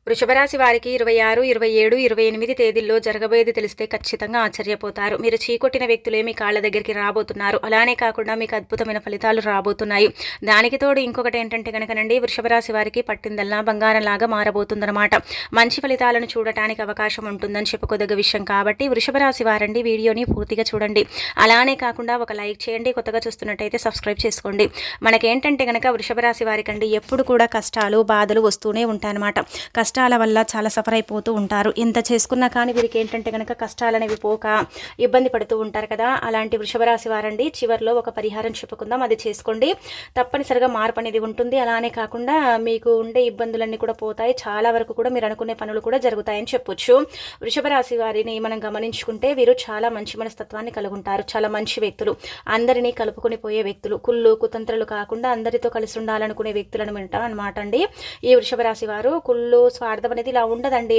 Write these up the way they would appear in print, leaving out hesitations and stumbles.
వృషభరాశి వారికి 26, 27, 28 తేదీల్లో జరగబోయేది తెలిస్తే ఖచ్చితంగా ఆశ్చర్యపోతారు. మీరు చీకొట్టిన వ్యక్తులే మీ కాళ్ళ దగ్గరికి రాబోతున్నారు. అలానే కాకుండా మీకు అద్భుతమైన ఫలితాలు రాబోతున్నాయి. దానికి తోడు ఇంకొకటి ఏంటంటే కనుకనండి, వృషభరాశి వారికి పట్టిందల్లా బంగారంలాగా మారబోతుందన్నమాట. మంచి ఫలితాలను చూడటానికి అవకాశం ఉంటుందని చెప్పుకోదగ్గ విషయం కాబట్టి వృషభరాశి వారండి వీడియోని పూర్తిగా చూడండి. అలానే కాకుండా ఒక లైక్ చేయండి. కొత్తగా చూస్తున్నట్టయితే సబ్స్క్రైబ్ చేసుకోండి. మనకేంటంటే కనుక వృషభరాశి వారికండి ఎప్పుడు కూడా కష్టాలు బాధలు వస్తూనే ఉంటాయన్నమాట. కష్టాల వల్ల చాలా సఫర్ అయిపోతూ ఉంటారు. ఎంత చేసుకున్నా కానీ వీరికి ఏంటంటే కనుక కష్టాలనేవి పోక ఇబ్బంది పడుతూ ఉంటారు కదా. అలాంటి వృషభరాశి వారండి చివరిలో ఒక పరిహారం చెప్పుకుందాం, అది చేసుకోండి. తప్పనిసరిగా మార్పు అనేది ఉంటుంది. అలానే కాకుండా మీకు ఉండే ఇబ్బందులన్నీ కూడా పోతాయి. చాలా వరకు కూడా మీరు అనుకునే పనులు కూడా జరుగుతాయని చెప్పొచ్చు. వృషభరాశి వారిని మనం గమనించుకుంటే వీరు చాలా మంచి మనస్తత్వాన్ని కలిగి ఉంటారు. చాలా మంచి వ్యక్తులు, అందరినీ కలుపుకొని పోయే వ్యక్తులు, కుళ్ళు కుతంత్రాలు కాకుండా అందరితో కలిసి ఉండాలనుకునే వ్యక్తులను అనమాట అండి ఈ వృషభరాశి వారు. కుళ్ళు స్వార్థం అనేది ఇలా ఉండదండి.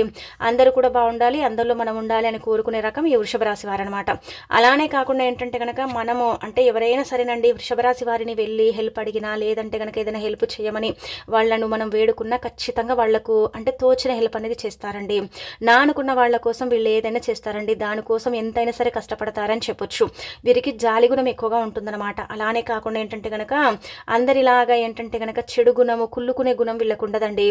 అందరూ కూడా బాగుండాలి, అందరిలో మనం ఉండాలి అని కోరుకునే రకం ఈ వృషభరాశి వారు అనమాట. అలానే కాకుండా ఏంటంటే కనుక మనము అంటే ఎవరైనా సరేనండి వృషభరాశి వారిని వెళ్ళి హెల్ప్ అడిగినా లేదంటే కనుక ఏదైనా హెల్ప్ చేయమని వాళ్ళను మనం వేడుకున్నా ఖచ్చితంగా వాళ్లకు అంటే తోచిన హెల్ప్ అనేది చేస్తారండి. నా అనుకున్న వాళ్ళ కోసం వీళ్ళు ఏదైనా చేస్తారండి. దానికోసం ఎంతైనా సరే కష్టపడతారని చెప్పొచ్చు. వీరికి జాలి గుణం ఎక్కువగా ఉంటుందన్నమాట. అలానే కాకుండా ఏంటంటే కనుక అందరిలాగా ఏంటంటే కనుక చెడు గుణము కుళ్ళుకునే గుణం వీళ్ళకు ఉండదండి.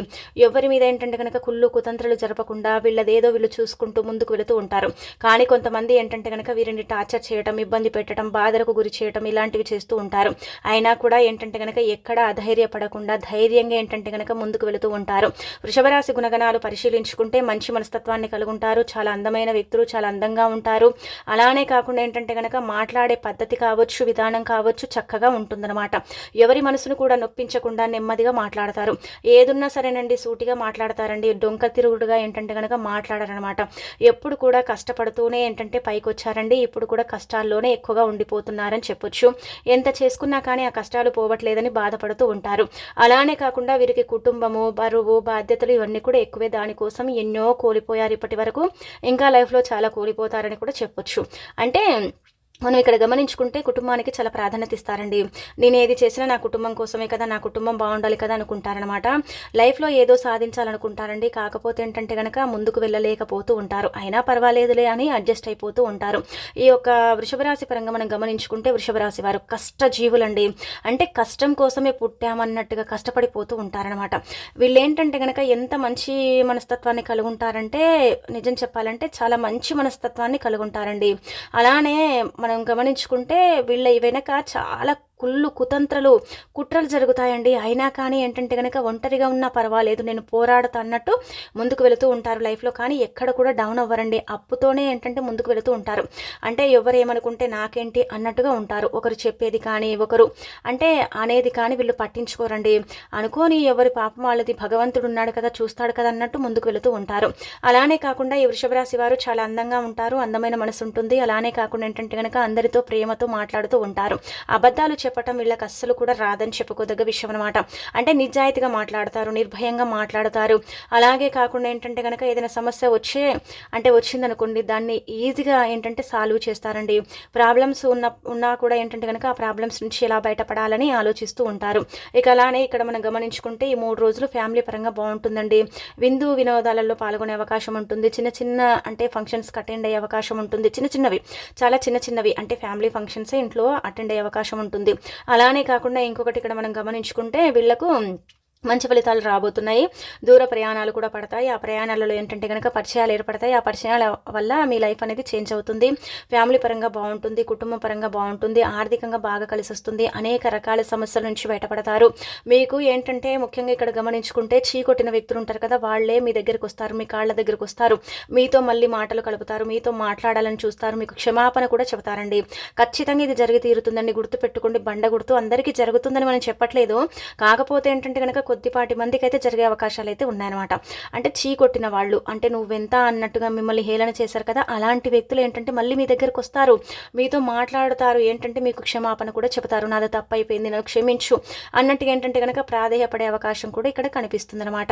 ఎవరి మీద ఏంటంటే కనుక కుళ్ళు కుతంత్రాలు జరపకుండా వీళ్ళదేదో వీళ్ళు చూసుకుంటూ ముందుకు వెళుతూ ఉంటారు. కానీ కొంతమంది ఏంటంటే కనుక వీరిని టార్చర్ చేయడం, ఇబ్బంది పెట్టడం, బాధలకు గురి చేయడం ఇలాంటివి చేస్తూ ఉంటారు. అయినా కూడా ఏంటంటే కనుక ఎక్కడ అధైర్యపడకుండా ధైర్యంగా ఏంటంటే కనుక ముందుకు వెళుతూ ఉంటారు. వృషభరాశి గుణగణాలు పరిశీలించుకుంటే మంచి మనస్తత్వాన్ని కలిగి ఉంటారు. చాలా అందమైన వ్యక్తులు, చాలా అందంగా ఉంటారు. అలానే కాకుండా ఏంటంటే కనుక మాట్లాడే పద్ధతి కావచ్చు, విధానం కావచ్చు చక్కగా ఉంటుందన్నమాట. ఎవరి మనసును కూడా నొప్పించకుండా నెమ్మదిగా మాట్లాడతారు. ఏదున్నా సరేనండి సూటిగా మాట్లాడతారండి. డొంక తిరుగుడుగా ఏంటంటే కనుక మాట్లాడారనమాట. ఎప్పుడు కూడా కష్టపడుతూనే ఏంటంటే పైకి వచ్చారండి. ఇప్పుడు కూడా కష్టాల్లోనే ఎక్కువగా ఉండిపోతున్నారని చెప్పొచ్చు. ఎంత చేసుకున్నా కానీ ఆ కష్టాలు పోవట్లేదని బాధపడుతూ ఉంటారు. అలానే కాకుండా వీరికి కుటుంబము, బరువు, బాధ్యతలు ఇవన్నీ కూడా ఎక్కువే. దానికోసం ఎన్నో కోల్పోయారు ఇప్పటి వరకు. ఇంకా లైఫ్లో చాలా కోల్పోతారని కూడా చెప్పొచ్చు. అంటే మనం ఇక్కడ గమనించుకుంటే కుటుంబానికి చాలా ప్రాధాన్యత ఇస్తారండి. నేను ఏది చేసినా నా కుటుంబం కోసమే కదా, నా కుటుంబం బాగుండాలి కదా అనుకుంటారనమాట. లైఫ్లో ఏదో సాధించాలనుకుంటారండి. కాకపోతే ఏంటంటే కనుక ముందుకు వెళ్ళలేకపోతూ ఉంటారు. అయినా పర్వాలేదులే అని అడ్జస్ట్ అయిపోతూ ఉంటారు. ఈ యొక్క వృషభరాశి పరంగా మనం గమనించుకుంటే వృషభరాశి వారు కష్టజీవులండి. అంటే కష్టం కోసమే పుట్టామన్నట్టుగా కష్టపడిపోతూ ఉంటారనమాట. వీళ్ళు ఏంటంటే కనుక ఎంత మంచి మనస్తత్వాన్ని కలిగి ఉంటారంటే నిజం చెప్పాలంటే చాలా మంచి మనస్తత్వాన్ని కలిగి ఉంటారండి. అలానే మనం గమనించుకుంటే వీళ్ళ వెనక చాలా కుళ్ళు కుతంత్రాలు కుట్రలు జరుగుతాయండి. అయినా కానీ ఏంటంటే కనుక ఒంటరిగా ఉన్నా పర్వాలేదు నేను పోరాడుతా అన్నట్టు ముందుకు వెళుతూ ఉంటారు లైఫ్లో. కానీ ఎక్కడ కూడా డౌన్ అవ్వరండి. అప్పుతోనే ఏంటంటే ముందుకు వెళుతూ ఉంటారు. అంటే ఎవరు ఏమనుకుంటే నాకేంటి అన్నట్టుగా ఉంటారు. ఒకరు చెప్పేది కానీ ఒకరు అంటే అనేది కానీ వీళ్ళు పట్టించుకోరండి. అనుకోని ఎవరి పాపం వాళ్ళది, భగవంతుడు ఉన్నాడు కదా చూస్తాడు కదా అన్నట్టు ముందుకు వెళుతూ ఉంటారు. అలానే కాకుండా ఈ వృషభరాశి వారు చాలా అందంగా ఉంటారు. అందమైన మనసు ఉంటుంది. అలానే కాకుండా ఏంటంటే కనుక అందరితో ప్రేమతో మాట్లాడుతూ ఉంటారు. అబద్ధాలు చెప్పటం వీళ్ళకి అస్సలు కూడా రాదని చెప్పుకోదగ్గ విషయం అనమాట. అంటే నిజాయితీగా మాట్లాడతారు, నిర్భయంగా మాట్లాడతారు. అలాగే కాకుండా ఏంటంటే కనుక ఏదైనా సమస్య వచ్చిందనుకోండి దాన్ని ఈజీగా ఏంటంటే సాల్వ్ చేస్తారండి. ప్రాబ్లమ్స్ ఉన్నా కూడా ఏంటంటే కనుక ఆ ప్రాబ్లమ్స్ నుంచి ఎలా బయటపడాలని ఆలోచిస్తూ ఉంటారు. ఇక అలానే ఇక్కడ మనం గమనించుకుంటే ఈ 3 రోజులు ఫ్యామిలీ పరంగా బాగుంటుందండి. విందు వినోదాలలో పాల్గొనే అవకాశం ఉంటుంది. చిన్న చిన్న అంటే ఫంక్షన్స్కి అటెండ్ అయ్యే అవకాశం ఉంటుంది. చాలా చిన్నవి అంటే ఫ్యామిలీ ఫంక్షన్సే ఇంట్లో అటెండ్ అయ్యే అవకాశం ఉంటుంది. అలానే కాకుండా ఇంకొకటి ఇక్కడ మనం గమనించుకుంటే వీళ్లకు మంచి ఫలితాలు రాబోతున్నాయి. దూర ప్రయాణాలు కూడా పడతాయి. ఆ ప్రయాణాలలో ఏంటంటే కనుక పరిచయాలు ఏర్పడతాయి. ఆ పరిచయాల వల్ల మీ లైఫ్ అనేది చేంజ్ అవుతుంది. ఫ్యామిలీ పరంగా బాగుంటుంది, కుటుంబం పరంగా బాగుంటుంది, ఆర్థికంగా బాగా కలిసి వస్తుంది. అనేక రకాల సమస్యల నుంచి బయటపడతారు. మీకు ఏంటంటే ముఖ్యంగా ఇక్కడ గమనించుకుంటే చీకొట్టిన వ్యక్తులు ఉంటారు కదా, వాళ్లే మీ దగ్గరికి వస్తారు, మీ కాళ్ళ దగ్గరికి వస్తారు, మీతో మళ్ళీ మాటలు కలుపుతారు, మీతో మాట్లాడాలని చూస్తారు, మీకు క్షమాపణ కూడా చెబుతారండి. ఖచ్చితంగా ఇది జరిగి తీరుతుందండి. గుర్తుపెట్టుకోండి, బండ గుర్తు అందరికీ జరుగుతుందని మనం చెప్పట్లేదు. కాకపోతే ఏంటంటే కనుక కొద్దిపాటి మందికి అయితే జరిగే అవకాశాలు అయితే ఉన్నాయన్నమాట. అంటే చీకొట్టిన వాళ్ళు అంటే నువ్వెంత అన్నట్టుగా మిమ్మల్ని హేళన చేశారు కదా, అలాంటి వ్యక్తులు ఏంటంటే మళ్ళీ మీ దగ్గరకు వస్తారు, మీతో మాట్లాడతారు. ఏంటంటే మీకు క్షమాపణ కూడా చెబుతారు. నాది తప్పు అయిపోయింది, నన్ను క్షమించు అన్నట్టుగా ఏంటంటే కనుక ప్రాధేయపడే అవకాశం కూడా ఇక్కడ కనిపిస్తుంది అనమాట.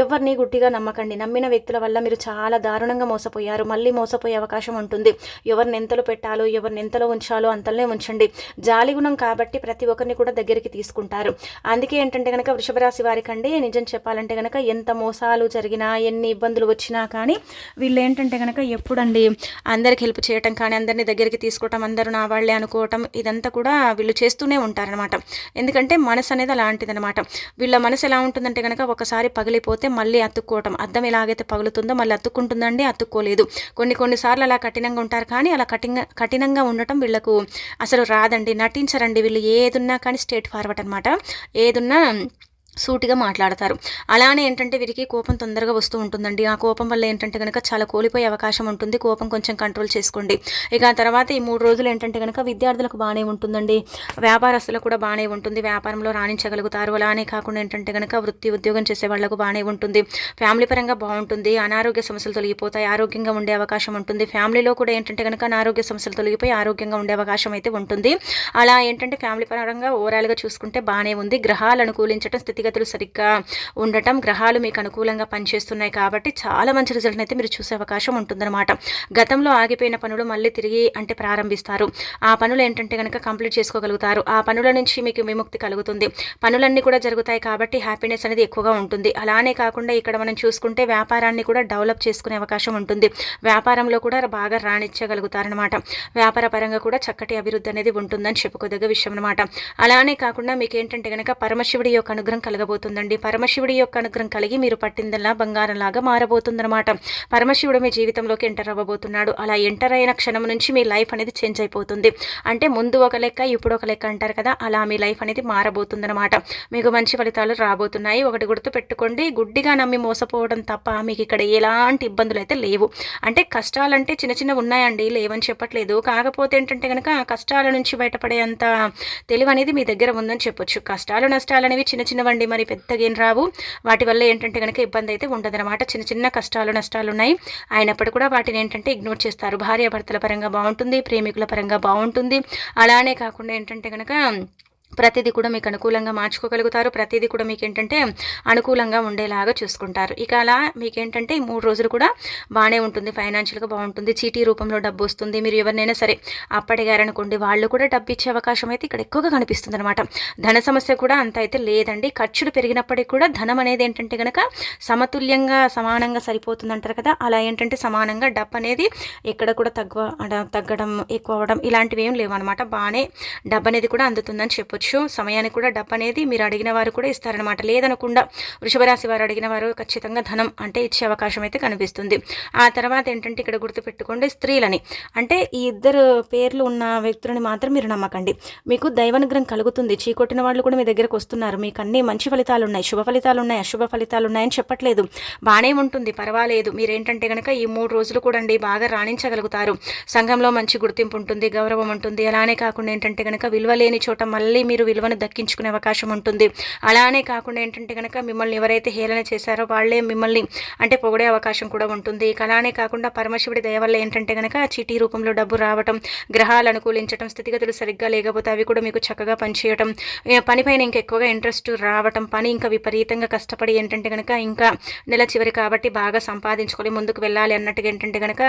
ఎవరిని గుడ్డిగా నమ్మకండి. నమ్మిన వ్యక్తుల వల్ల మీరు చాలా దారుణంగా మోసపోయారు. మళ్ళీ మోసపోయే అవకాశం ఉంటుంది. ఎవరిని ఎంతలో పెట్టాలో, ఎవరిని ఎంతలో ఉంచాలో అంతలోనే ఉంచండి. జాలి గుణం కాబట్టి ప్రతి ఒక్కరిని కూడా దగ్గరికి తీసుకుంటారు. అందుకే ఏంటంటే కనుక వృషభరాశి రాశి వారికండి నిజం చెప్పాలంటే కనుక ఎంత మోసాలు జరిగినా ఎన్ని ఇబ్బందులు వచ్చినా కానీ వీళ్ళు ఏంటంటే కనుక ఎప్పుడండి అందరికి హెల్ప్ చేయటం కానీ అందరినీ దగ్గరికి తీసుకోవటం అందరూ నా వాళ్ళే అనుకోవటం ఇదంతా కూడా వీళ్ళు చేస్తూనే ఉంటారనమాట. ఎందుకంటే మనసు అనేది అలాంటిదనమాట. వీళ్ళ మనసు ఎలా ఉంటుందంటే కనుక ఒకసారి పగిలిపోతే మళ్ళీ అతుక్కోవటం, అద్దం ఎలాగైతే పగులుతుందో మళ్ళీ అతుక్కుంటుందండి, అతుక్కోలేదు. కొన్నిసార్లు అలా కఠినంగా ఉంటారు కానీ అలా కఠినంగా ఉండటం వీళ్ళకు అసలు రాదండి. నటించరండి వీళ్ళు. ఏదున్నా కానీ స్ట్రేట్ ఫార్వర్డ్ అనమాట. ఏదున్నా సూటిగా మాట్లాడతారు. అలానే ఏంటంటే వీరికి కోపం తొందరగా వస్తూ ఉంటుందండి. ఆ కోపం వల్ల ఏంటంటే కనుక చాలా కోల్పోయే అవకాశం ఉంటుంది. కోపం కొంచెం కంట్రోల్ చేసుకోండి. ఇక ఆ తర్వాత ఈ 3 రోజులు ఏంటంటే కనుక విద్యార్థులకు బాగానే ఉంటుందండి. వ్యాపారస్తులకు కూడా బాగానే ఉంటుంది. వ్యాపారంలో రాణించగలుగుతారు. అలానే కాకుండా ఏంటంటే కనుక వృత్తి ఉద్యోగం చేసే వాళ్ళకు బాగానే ఉంటుంది. ఫ్యామిలీ పరంగా బాగుంటుంది. అనారోగ్య సమస్యలు తొలగిపోతాయి. ఆరోగ్యంగా ఉండే అవకాశం ఉంటుంది. ఫ్యామిలీలో కూడా ఏంటంటే కనుక అనారోగ్య సమస్యలు తొలగిపోయి ఆరోగ్యంగా ఉండే అవకాశం అయితే ఉంటుంది. అలా ఏంటంటే ఫ్యామిలీ పరంగా ఓవరాల్గా చూసుకుంటే బాగానే ఉంది. గ్రహాలు అనుకూలించడం, స్థితిగతులు సరిగ్గా ఉండటం, గ్రహాలు మీకు అనుకూలంగా పనిచేస్తున్నాయి కాబట్టి చాలా మంచి రిజల్ట్ అయితే మీరు చూసే అవకాశం ఉంటుందన్నమాట. గతంలో ఆగిపోయిన పనులు మళ్ళీ తిరిగి అంటే ప్రారంభిస్తారు. ఆ పనులు ఏంటంటే కనుక కంప్లీట్ చేసుకోగలుగుతారు. ఆ పనుల నుంచి మీకు విముక్తి కలుగుతుంది. పనులన్నీ కూడా జరుగుతాయి కాబట్టి హ్యాపీనెస్ అనేది ఎక్కువగా ఉంటుంది. అలానే కాకుండా ఇక్కడ మనం చూసుకుంటే వ్యాపారాన్ని కూడా డెవలప్ చేసుకునే అవకాశం ఉంటుంది. వ్యాపారంలో కూడా బాగా రాణించగలుగుతారనమాట. వ్యాపార పరంగా కూడా చక్కటి అభివృద్ధి అనేది ఉంటుందని చెప్పుకోదగ్గ విషయం అనమాట. అలానే కాకుండా మీకు ఏంటంటే కనుక పరమశివుడి యొక్క అనుగ్రహం కలగబోతుందండి. పరమశివుడి యొక్క అనుగ్రహం కలిగి మీరు పట్టిందల్లా బంగారంలాగా మారబోతుందన్నమాట. పరమశివుడు మీ జీవితంలోకి ఎంటర్ అవ్వబోతున్నాడు. అలా ఎంటర్ అయిన క్షణం నుంచి మీ లైఫ్ అనేది చేంజ్ అయిపోతుంది. అంటే ముందు ఒక లెక్క ఇప్పుడు ఒక లెక్క అంటారు కదా, అలా మీ లైఫ్ అనేది మారబోతుందన్నమాట. మీకు మంచి ఫలితాలు రాబోతున్నాయి. ఒకటి గుర్తు పెట్టుకోండి, గుడ్డిగా నమ్మి మోసపోవడం తప్ప మీకు ఇక్కడ ఎలాంటి ఇబ్బందులు అయితే లేవు. అంటే కష్టాలంటే చిన్న చిన్న ఉన్నాయండి, లేవని చెప్పట్లేదు. కాకపోతే ఏంటంటే కనుక కష్టాల నుంచి బయటపడేంత తెలివి అనేది మీ దగ్గర ఉందని చెప్పొచ్చు. కష్టాలు నష్టాలు అనేవి చిన్న చిన్నవండి, మరి పెద్దగా ఏం రావు. వాటి వల్ల ఏంటంటే కనుక ఇబ్బంది అయితే ఉండదన్నమాట. చిన్న చిన్న కష్టాలు నష్టాలు ఉన్నాయి, అయినప్పుడు కూడా వాటిని ఏంటంటే ఇగ్నోర్ చేస్తారు. భార్యాభర్తల పరంగా బాగుంటుంది, ప్రేమికుల పరంగా బాగుంటుంది. అలానే కాకుండా ఏంటంటే కనుక ప్రతిదీ కూడా మీకు అనుకూలంగా మార్చుకోగలుగుతారు. ప్రతిదీ కూడా మీకు ఏంటంటే అనుకూలంగా ఉండేలాగా చూసుకుంటారు. ఇక అలా మీకేంటంటే ఈ 3 రోజులు కూడా బాగానే ఉంటుంది. ఫైనాన్షియల్గా బాగుంటుంది. చీటీ రూపంలో డబ్బు వస్తుంది. మీరు ఎవరినైనా సరే అప్పడిగారనుకోండి, వాళ్ళు కూడా డబ్బు ఇచ్చే అవకాశం అయితే ఇక్కడ ఎక్కువగా కనిపిస్తుంది అనమాట. ధన సమస్య కూడా అంత అయితే లేదండి. ఖర్చులు పెరిగినప్పటికీ కూడా ధనం అనేది ఏంటంటే కనుక సమతుల్యంగా సమానంగా సరిపోతుంది అంటారు కదా, అలా ఏంటంటే సమానంగా డబ్బు అనేది ఎక్కడ కూడా తగ్గడం ఎక్కువ అవ్వడం ఇలాంటివి ఏం లేవు అనమాట. బాగానే డబ్బు అనేది కూడా అందుతుందని చెప్పొచ్చు. సమయానికి కూడా డబ్బు అనేది మీరు అడిగిన వారు కూడా ఇస్తారనమాట. లేదనకుండా వృషభ రాశి వారు అడిగిన వారు ఖచ్చితంగా ధనం అంటే ఇచ్చే అవకాశం అయితే కనిపిస్తుంది. ఆ తర్వాత ఏంటంటే ఇక్కడ గుర్తుపెట్టుకోండి, స్త్రీలని అంటే ఈ ఇద్దరు పేర్లు ఉన్న వ్యక్తులని మాత్రం మీరు నమ్మకండి. మీకు దైవానుగ్రహం కలుగుతుంది. చీకొట్టిన వాళ్ళు కూడా మీ దగ్గరకు వస్తున్నారు. మీకు అన్ని మంచి ఫలితాలు ఉన్నాయి, శుభ ఫలితాలు ఉన్నాయి, అశుభ ఫలితాలు ఉన్నాయని చెప్పట్లేదు. బాగానే ఉంటుంది, పర్వాలేదు. మీరేంటంటే కనుక ఈ 3 రోజులు కూడా బాగా రాణించగలుగుతారు. సంఘంలో మంచి గుర్తింపు ఉంటుంది, గౌరవం ఉంటుంది. అలానే కాకుండా ఏంటంటే కనుక విలువ లేని చోట మళ్ళీ మీరు విలువను దక్కించుకునే అవకాశం ఉంటుంది. అలానే కాకుండా ఏంటంటే కనుక మిమ్మల్ని ఎవరైతే హేళన చేశారో వాళ్ళే మిమ్మల్ని అంటే పొగిడే అవకాశం కూడా ఉంటుంది. అలానే కాకుండా పరమశివుడి దయ వల్ల ఏంటంటే కనుక చీటీ రూపంలో డబ్బు రావటం, గ్రహాలు అనుకూలించడం, స్థితిగతులు సరిగ్గా లేకపోతే అవి కూడా మీకు చక్కగా పనిచేయటం, పనిపైన ఇంకా ఎక్కువగా ఇంట్రెస్ట్ రావటం, పని ఇంకా విపరీతంగా కష్టపడి ఏంటంటే కనుక ఇంకా నెల చివరి కాబట్టి బాగా సంపాదించుకొని ముందుకు వెళ్ళాలి అన్నట్టుగా ఏంటంటే కనుక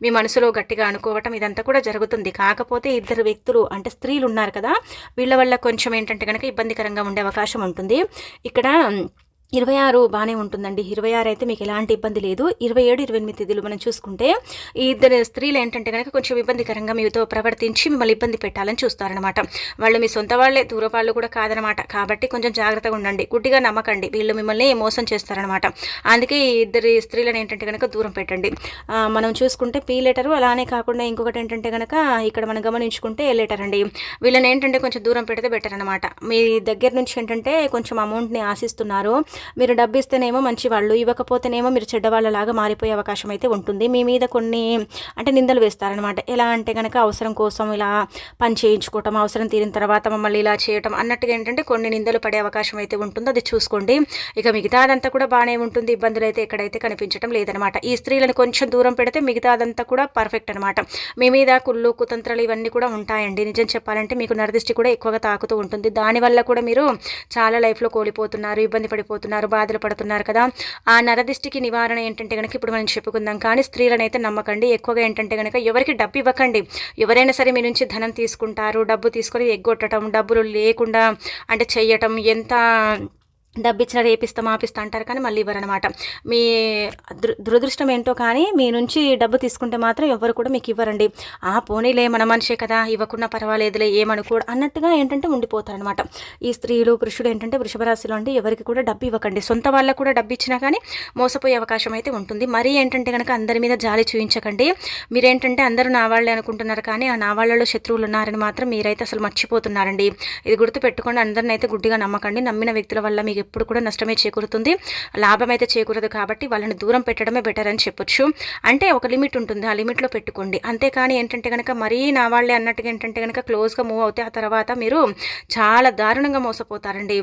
మీ మనసులో గట్టిగా అనుకోవటం ఇదంతా కూడా జరుగుతుంది. కాకపోతే ఇద్దరు వ్యక్తులు అంటే స్త్రీలు ఉన్నారు కదా, వీళ్ళ వల్ల కొంచెం ఏంటంటే కనుక ఇబ్బందికరంగా ఉండే అవకాశం ఉంటుంది. ఇక్కడ 26 బాగానే ఉంటుందండి. 26 అయితే మీకు ఎలాంటి ఇబ్బంది లేదు. 27, 28 తేదీలు మనం చూసుకుంటే ఈ ఇద్దరు స్త్రీలు ఏంటంటే కనుక కొంచెం ఇబ్బందికరంగా మీతో ప్రవర్తించి మిమ్మల్ని ఇబ్బంది పెట్టాలని చూస్తారనమాట. వాళ్ళు మీ సొంత వాళ్ళే, దూర వాళ్ళు కూడా కాదనమాట. కాబట్టి కొంచెం జాగ్రత్తగా ఉండండి, గుడ్డిగా నమ్మకండి. వీళ్ళు మిమ్మల్ని మోసం చేస్తారనమాట. అందుకే ఈ ఇద్దరు స్త్రీలను ఏంటంటే కనుక దూరం పెట్టండి. మనం చూసుకుంటే పీ లెటరు, అలానే కాకుండా ఇంకొకటి ఏంటంటే కనుక ఇక్కడ మనం గమనించుకుంటే ఏ లెటర్ అండి. వీళ్ళని ఏంటంటే కొంచెం దూరం పెడితే బెటర్ అనమాట. మీ దగ్గర నుంచి ఏంటంటే కొంచెం అమౌంట్ని ఆశిస్తున్నారు. మీరు డబ్బు ఇస్తేనేమో మంచి వాళ్ళు, ఇవ్వకపోతేనేమో మీరు చెడ్డవాళ్ళలాగా మారిపోయే అవకాశం అయితే ఉంటుంది. మీ మీద కొన్ని అంటే నిందలు వేస్తారనమాట. ఎలా అంటే కనుక అవసరం కోసం ఇలా పని చేయించుకోవటం, అవసరం తీరిన తర్వాత మమ్మల్ని ఇలా చేయటం అన్నట్టుగా ఏంటంటే కొన్ని నిందలు పడే అవకాశం అయితే ఉంటుందో అది చూసుకోండి. ఇక మిగతాదంతా కూడా బాగానే ఉంటుంది. ఇబ్బందులు అయితే ఎక్కడైతే కనిపించడం లేదనమాట. ఈ స్త్రీలను కొంచెం దూరం పెడితే మిగతాదంతా కూడా పర్ఫెక్ట్ అనమాట. మీ మీద కుళ్ళు కుతంత్రాలు ఇవన్నీ కూడా ఉంటాయండి. నిజం చెప్పాలంటే మీకు నరదిష్టి కూడా ఎక్కువగా తాకుతూ ఉంటుంది. దానివల్ల కూడా మీరు చాలా లైఫ్లో కోల్పోతున్నారు, ఇబ్బంది పడిపోతున్నారు, బాధలు పడుతున్నారు కదా. ఆ నరదిష్టికి నివారణ ఏంటంటే కనుక ఇప్పుడు మనం చెప్పుకుందాం. కానీ స్త్రీలను అయితే నమ్మకండి. ఎక్కువగా ఏంటంటే కనుక ఎవరికి డబ్బు ఇవ్వకండి. ఎవరైనా సరే మీ నుంచి ధనం తీసుకుంటారు, డబ్బు తీసుకొని ఎగ్గొట్టడం, డబ్బులు లేకుండా అంటే చెయ్యటం, ఎంత డబ్బిచ్చినా రేపిస్తాం ఆపిస్తా అంటారు కానీ మళ్ళీ ఇవ్వరనమాట. మీ దురదృష్టం ఏంటో కానీ మీ నుంచి డబ్బు తీసుకుంటే మాత్రం ఎవ్వరు కూడా మీకు ఇవ్వరండి. పోనీలే మన మనిషే కదా ఇవ్వకున్నా పర్వాలేదులే ఏమనుకోడు అన్నట్టుగా ఏంటంటే ఉండిపోతారనమాట. ఈ స్త్రీలు పురుషుడు ఏంటంటే వృషభ రాశిలో అంటే ఎవరికి కూడా డబ్బు ఇవ్వకండి. సొంత వాళ్ళకు కూడా డబ్బు ఇచ్చినా కానీ మోసపోయే అవకాశం అయితే ఉంటుంది. మరీ ఏంటంటే కనుక అందరి మీద జాలి చూపించకండి. మీరేంటంటే అందరూ నా వాళ్ళే అనుకుంటున్నారు కానీ ఆ నా వాళ్ళలో శత్రువులు ఉన్నారని మాత్రం మీరైతే అసలు మర్చిపోతున్నారండి. ఇది గుర్తుపెట్టుకోండి. అందరిని అయితే గుడ్డిగా నమ్మకండి. నమ్మిన వ్యక్తుల వల్ల మీకు ఎప్పుడు కూడా నష్టమే చేకూరుతుంది, లాభం అయితే చేకూరదు. కాబట్టి వాళ్ళని దూరం పెట్టడమే బెటర్ అని చెప్పొచ్చు. అంటే ఒక లిమిట్ ఉంటుంది, ఆ లిమిట్లో పెట్టుకోండి. అంతేకాని ఏంటంటే కనుక మరీ నా వాళ్ళే అన్నట్టుగా ఏంటంటే కనుక క్లోజ్గా మూవ్ అవుతే ఆ తర్వాత మీరు చాలా దారుణంగా మోసపోతారండి.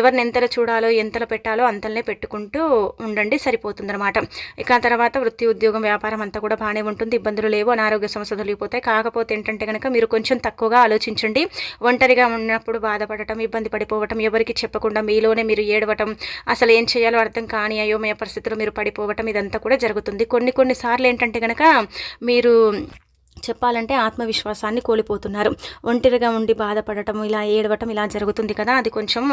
ఎవరిని ఎంతలో చూడాలో ఎంతలో పెట్టాలో అంతలనే పెట్టుకుంటూ ఉండండి, సరిపోతుందన్నమాట. ఇక ఆ తర్వాత వృత్తి ఉద్యోగం వ్యాపారం అంతా కూడా బాగానే ఉంటుంది, ఇబ్బందులు లేవు, అనారోగ్య సమస్యలు తొలగిపోతాయి. కాకపోతే ఏంటంటే కనుక మీరు కొంచెం తక్కువగా ఆలోచించండి. ఒంటరిగా ఉన్నప్పుడు బాధపడటం, ఇబ్బంది పడిపోవటం, ఎవరికి చెప్పకుండా మీలోనే మీరు ఏడవటం, అసలు ఏం చేయాలో అర్థం కాని అయోమయ పరిస్థితుల్లో మీరు పడిపోవటం ఇదంతా కూడా జరుగుతుంది. కొన్నిసార్లు ఏంటంటే కనుక మీరు చెప్పాలంటే ఆత్మవిశ్వాసాన్ని కోల్పోతున్నారు. ఒంటరిగా ఉండి బాధపడటం, ఇలా ఏడవటం ఇలా జరుగుతుంది కదా, అది కొంచెం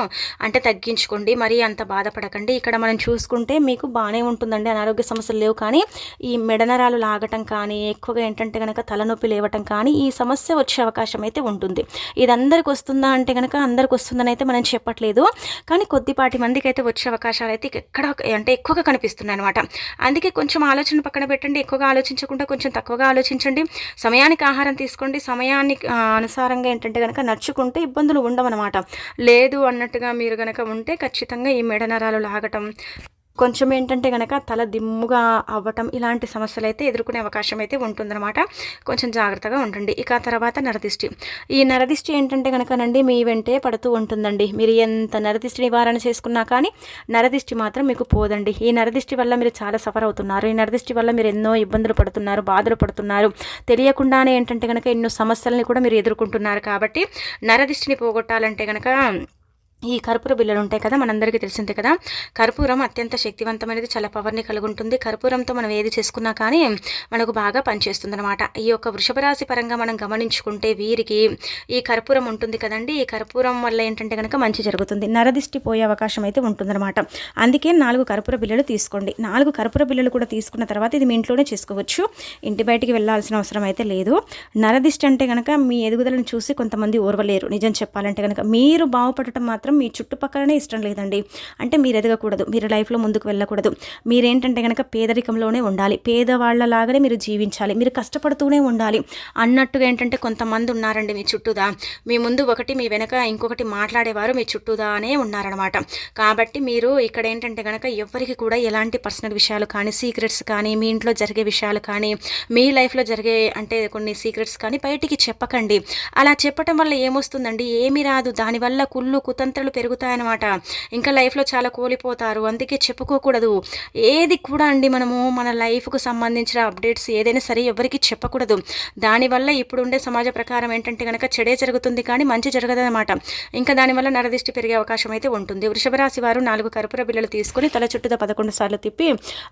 అంటే తగ్గించుకోండి. మరీ అంత బాధపడకండి. ఇక్కడ మనం చూసుకుంటే మీకు బాగానే ఉంటుందండి, అనారోగ్య సమస్యలు లేవు. కానీ ఈ మెడనరాలు లాగటం కానీ ఎక్కువగా ఏంటంటే కనుక తలనొప్పి లేవటం కానీ ఈ సమస్య వచ్చే అవకాశం అయితే ఉంటుంది. ఇది అందరికి వస్తుందా అంటే కనుక అందరికి వస్తుందని అయితే మనం చెప్పట్లేదు. కానీ కొద్దిపాటి మందికి అయితే వచ్చే అవకాశాలు అయితే ఎక్కడ అంటే ఎక్కువగా కనిపిస్తున్నాయి అనమాట. అందుకే కొంచెం ఆలోచన పక్కన పెట్టండి. ఎక్కువగా ఆలోచించకుండా కొంచెం తక్కువగా ఆలోచించండి. సమయానికి ఆహారం తీసుకోండి. సమయానికి అనుసారంగా ఏంటంటే కనుక నడుచుకుంటే ఇబ్బందులు ఉండవన్నమాట. లేదు అన్నట్టుగా మీరు కనుక ఉంటే ఖచ్చితంగా ఈ మెడ నరాలు లాగటం, కొంచెం ఏంటంటే కనుక తల దిమ్ముగా అవ్వటం ఇలాంటి సమస్యలు అయితే ఎదుర్కొనే అవకాశం అయితే ఉంటుందన్నమాట. కొంచెం జాగ్రత్తగా ఉండండి. ఇక తర్వాత నరదిష్టి. ఈ నరదిష్టి ఏంటంటే కనుకనండి మీ వెంటే పడుతూ ఉంటుందండి. మీరు ఎంత నరదిష్టి నివారణ చేసుకున్నా కానీ నరదిష్టి మాత్రం మీకు పోదండి. ఈ నరదిష్టి వల్ల మీరు చాలా సఫర్ అవుతున్నారు. ఈ నరదిష్టి వల్ల మీరు ఎన్నో ఇబ్బందులు పడుతున్నారు, బాధలు పడుతున్నారు. తెలియకుండానే ఏంటంటే కనుక ఎన్నో సమస్యలని కూడా మీరు ఎదుర్కొంటున్నారు. కాబట్టి నరదిష్టిని పోగొట్టాలంటే కనుక ఈ కర్పూర బిళ్ళలు ఉంటాయి కదా, మనందరికీ తెలిసిందే కదా. కర్పూరం అత్యంత శక్తివంతమైనది, చాలా పవర్ని కలిగి ఉంటుంది. కర్పూరంతో మనం ఏది చేసుకున్నా కానీ మనకు బాగా పనిచేస్తుంది అనమాట. ఈ యొక్క వృషభ రాశి పరంగా మనం గమనించుకుంటే వీరికి ఈ కర్పూరం ఉంటుంది కదండి, ఈ కర్పూరం వల్ల ఏంటంటే కనుక మంచి జరుగుతుంది. నరదిష్టి పోయే అవకాశం అయితే ఉంటుందన్నమాట. అందుకే 4 కర్పూర బిళ్ళలు తీసుకోండి. 4 కర్పూర బిళ్ళలు కూడా తీసుకున్న తర్వాత ఇది మీ ఇంట్లోనే చేసుకోవచ్చు, ఇంటి బయటికి వెళ్ళాల్సిన అవసరం అయితే లేదు. నరదిష్టి అంటే కనుక మీ ఎదుగుదలను చూసి కొంతమంది ఓర్వలేరు. నిజం చెప్పాలంటే కనుక మీరు బాగుపడటం మాత్రం మీ చుట్టుపక్కలనే ఇష్టం లేదండి. అంటే మీరు ఎదగకూడదు, మీరు లైఫ్లో ముందుకు వెళ్ళకూడదు. మీరేంటంటే కనుక పేదరికంలోనే ఉండాలి, పేదవాళ్ళలాగానే మీరు జీవించాలి, మీరు కష్టపడుతూనే ఉండాలి అన్నట్టుగా ఏంటంటే కొంతమంది ఉన్నారండి మీ చుట్టూదా. మీ ముందు ఒకటి, మీ వెనక ఇంకొకటి మాట్లాడేవారు మీ చుట్టూదానే ఉన్నారనమాట. కాబట్టి మీరు ఇక్కడ ఏంటంటే కనుక ఎవరికి కూడా ఎలాంటి పర్సనల్ విషయాలు కానీ, సీక్రెట్స్ కానీ, మీ ఇంట్లో జరిగే విషయాలు కానీ, మీ లైఫ్లో జరిగే అంటే కొన్ని సీక్రెట్స్ కానీ బయటికి చెప్పకండి. అలా చెప్పటం వల్ల ఏమొస్తుందండి, ఏమీ రాదు. దానివల్ల కుళ్ళు కుతంత్రాలు పెరుగుతాయన్నమాట. ఇంకా లైఫ్లో చాలా కోల్పోతారు. అందుకే చెప్పుకోకూడదు ఏది కూడా అండి. మనము మన లైఫ్కు సంబంధించిన అప్డేట్స్ ఏదైనా సరే ఎవరికి చెప్పకూడదు. దానివల్ల ఇప్పుడు ఉండే సమాజ ప్రకారం ఏంటంటే కనుక చెడే జరుగుతుంది కానీ మంచి జరగదన్నమాట. ఇంకా దానివల్ల నరదిష్టి పెరిగే అవకాశం అయితే ఉంటుంది. వృషభ రాశి వారు 4 కర్పూర బిళ్ళలు తీసుకొని తల చుట్టూదా 11 సార్లు తిప్పి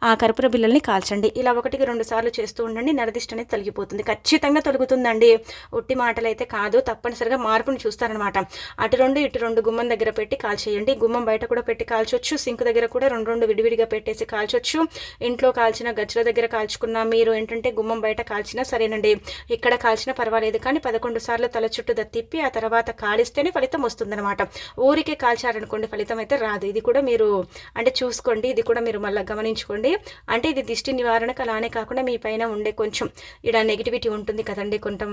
ఆ కర్పూర బిళ్ళల్ని కాల్చండి. ఇలా 1కి 2 సార్లు చేస్తూ ఉండండి. నరదిష్టి అనేది తొలగిపోతుంది, ఖచ్చితంగా తొలుగుతుందండి. ఒట్టి మాటలు అయితే కాదు, తప్పనిసరిగా మార్పును చూస్తారనమాట. అటు 2 ఇటు 2 గుమ్మం దగ్గర పెట్టి కాల్చేయండి. గుమ్మం బయట కూడా పెట్టి కాల్చొచ్చు, సింక్ దగ్గర కూడా 2 విడివిడిగా పెట్టేసి కాల్చొచ్చు. ఇంట్లో కాల్చిన గజ్జల దగ్గర కాల్చుకున్నా, మీరు ఏంటంటే గుమ్మం బయట కాల్చినా సరేనండి, ఇక్కడ కాల్చినా పర్వాలేదు. కానీ 11 సార్లు తల చుట్టూ తిప్పి ఆ తర్వాత కాలిస్తేనే ఫలితం వస్తుందన్నమాట. ఊరికే కాల్చారనుకోండి ఫలితం అయితే రాదు. ఇది కూడా మీరు అంటే చూసుకోండి, ఇది కూడా మీరు మళ్ళీ గమనించుకోండి. అంటే ఇది దిష్టి నివారణకు అలానే కాకుండా మీ పైన ఉండే కొంచెం ఇక్కడ నెగిటివిటీ ఉంటుంది కదండి, కొంచెం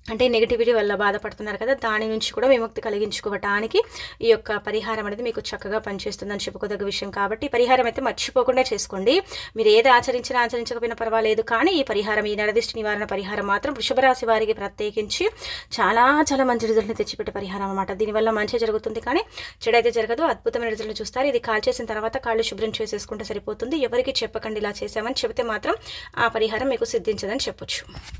అంటే నెగిటివిటీ వల్ల బాధపడుతున్నారు కదా, దాని నుంచి కూడా విముక్తి కలిగించుకోవటానికి ఈ యొక్క పరిహారం అనేది మీకు చక్కగా పనిచేస్తుందని చెప్పుకోదగ్గ విషయం. కాబట్టి పరిహారం అయితే మర్చిపోకుండా చేసుకోండి. మీరు ఏది ఆచరించకపోయినా పర్వాలేదు. కానీ ఈ పరిహారం, ఈ నరదిష్టి నివారణ పరిహారం మాత్రం వృషభ రాశి వారికి ప్రత్యేకించి చాలా చాలా మంచి రిజల్ట్ని తెచ్చిపెట్టే పరిహారం అనమాట. దీనివల్ల మంచి జరుగుతుంది కానీ చెడైతే జరగదు, అద్భుతమైన రిజల్ట్ చూస్తారు. ఇది కాల్ చేసిన తర్వాత కాళ్ళు శుభ్రం చేసేసుకుంటే సరిపోతుంది. ఎవరికి చెప్పకండి ఇలా చేసామని చెబితే మాత్రం ఆ పరిహారం మీకు సిద్ధించదని చెప్పొచ్చు.